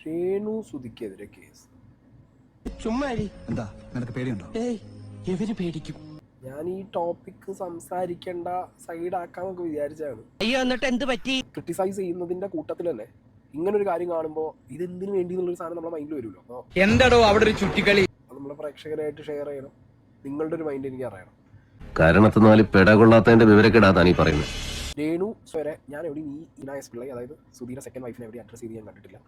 Renu സുധിക്കെതിരെ case. ചുമ്മാരി എന്താ നിനക്ക് പേടിയുണ്ടോ? ഇവര് പേടിക്കും. ഞാൻ ഈ ടോപ്പിക് സംസാരിക്കേണ്ട സൈഡാക്കാന്നൊക്കെ വിചാരിച്ചാണ്. അയ്യോ എന്നിട്ട് എന്ത് പറ്റി? ക്രിട്ടിസൈസ് ചെയ്യുന്നതിന്റെ കൂട്ടത്തിൽ തന്നെ ഇങ്ങനൊരു കാര്യം കാണുമ്പോൾ ഇതെന്തിനു വേണ്ടി എന്നുള്ളൊരു സാധനം നമ്മുടെ മൈൻഡിൽ വരുമല്ലോ. അപ്പോൾ എന്താടോ അവിടെ ഒരു ചുറ്റിക്കളി? അത് നമ്മളെ പ്രേക്ഷകരായിട്ട് ഷെയർ ചെയ്യണം. നിങ്ങളുടെ ഒരു മൈൻഡ് എനിക്ക് അറിയണം. കാരണത്തിനാല് പെടകൊള്ളാത്തതിന്റെ വിവരക്കെടാതാണ് ഈ പറയുന്നത്. രേണു വരെ ഞാൻ എവിടെയും ഈ ഇനായസ് പിള്ളை, അതായത് സുധീര സെക്കൻഡ് വൈഫിനെ എവിടെ അഡ്രസ് ചെയ്ത് ഞാൻ കണ്ടിട്ടില്ല.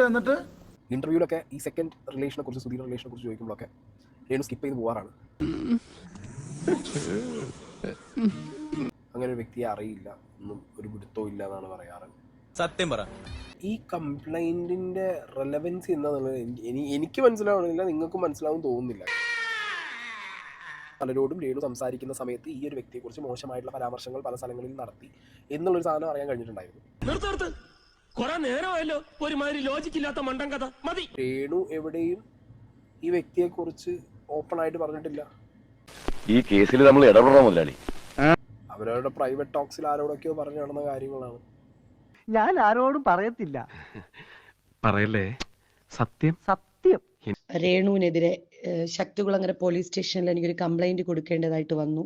എന്നിട്ട് ഇന്റർവ്യൂലൊക്കെ ഈ സെക്കൻഡ് റിലേഷനെ കുറിച്ച്, സുധീര റിലേഷനെ കുറിച്ച് ചോദിക്കുമ്പോഴൊക്കെ രേണു സ്കിപ്പ് ചെയ്ത് പോകാറാണ്. അങ്ങനെ ഒരു വ്യക്തിയെ അറിയില്ല, ഒന്നും ഒരു പിടുത്തവും ഇല്ല എന്നാണ് പറയാറ്. സത്യം പറ, ഈ കംപ്ലൈന്റിന്റെ റെലവൻസി എന്താണെന്നുള്ളത് എനിക്ക് മനസ്സിലാവണമെന്നില്ല, നിങ്ങൾക്കും മനസ്സിലാവും തോന്നുന്നില്ല. പലരോടും രേണു സംസാരിക്കുന്ന സമയത്ത് ഈ ഒരു വ്യക്തിയെക്കുറിച്ച് മോശമായിട്ടുള്ള പരാമർശങ്ങൾ പല സ്ഥലങ്ങളിൽ നടത്തി എന്നുള്ളൊരു സാധനം അറിയാൻ കഴിഞ്ഞിട്ടുണ്ടായിരുന്നു. രേണു എവിടെയും ഈ വ്യക്തിയെക്കുറിച്ച് ഓപ്പൺ ആയിട്ട് പറഞ്ഞിട്ടില്ല. ഈ കേസിൽ നമ്മൾ ഇടപെടണം മുതലാളി. അവരവരുടെ പ്രൈവറ്റ് ടോക്സിൽ ആരോടൊക്കെയോ പറഞ്ഞു നടന്ന കാര്യങ്ങളാണ്. ഞാൻ ആരോടും പറയത്തില്ല. പറയല്ലേ, സത്യം സത്യം. രേണുവിനെതിരെ ശക്തികുളങ്ങര പോലീസ് സ്റ്റേഷനിൽ എനിക്കൊരു കംപ്ലൈന്റ് കൊടുക്കേണ്ടതായിട്ട് വന്നു.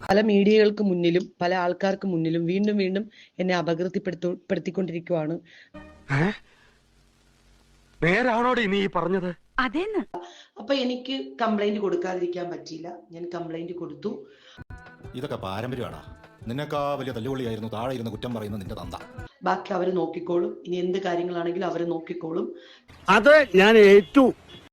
പല മീഡിയകൾക്ക് മുന്നിലും പല ആൾക്കാർക്ക് മുന്നിലും വീണ്ടും വീണ്ടും എന്നെ അപകീർത്തിപ്പെടുത്തിക്കൊണ്ടിരിക്കുവാണ്. നേരാണോടെ നീ പറഞ്ഞത്? അതേന്ന്. അപ്പൊ എനിക്ക് കംപ്ലൈന്റ് കൊടുക്കാതിരിക്കാൻ പറ്റിയില്ല. ഞാൻ കംപ്ലൈന്റ് കൊടുത്തു. ഇതൊക്കെ പാരമ്പര്യമാടാ. നിന്നേക്കാ വലിയ തല്ലുകൊള്ളിയായിരുന്നു താഴെ ഇരുന്ന് കുറ്റം പറയുന്ന നിന്റെ തന്ത. ബാക്കി അവര് നോക്കിക്കോളും. ഇനി എന്ത് കാര്യങ്ങളാണെങ്കിലും അവര് നോക്കിക്കോളും. അത് ഞാൻ ഏറ്റു.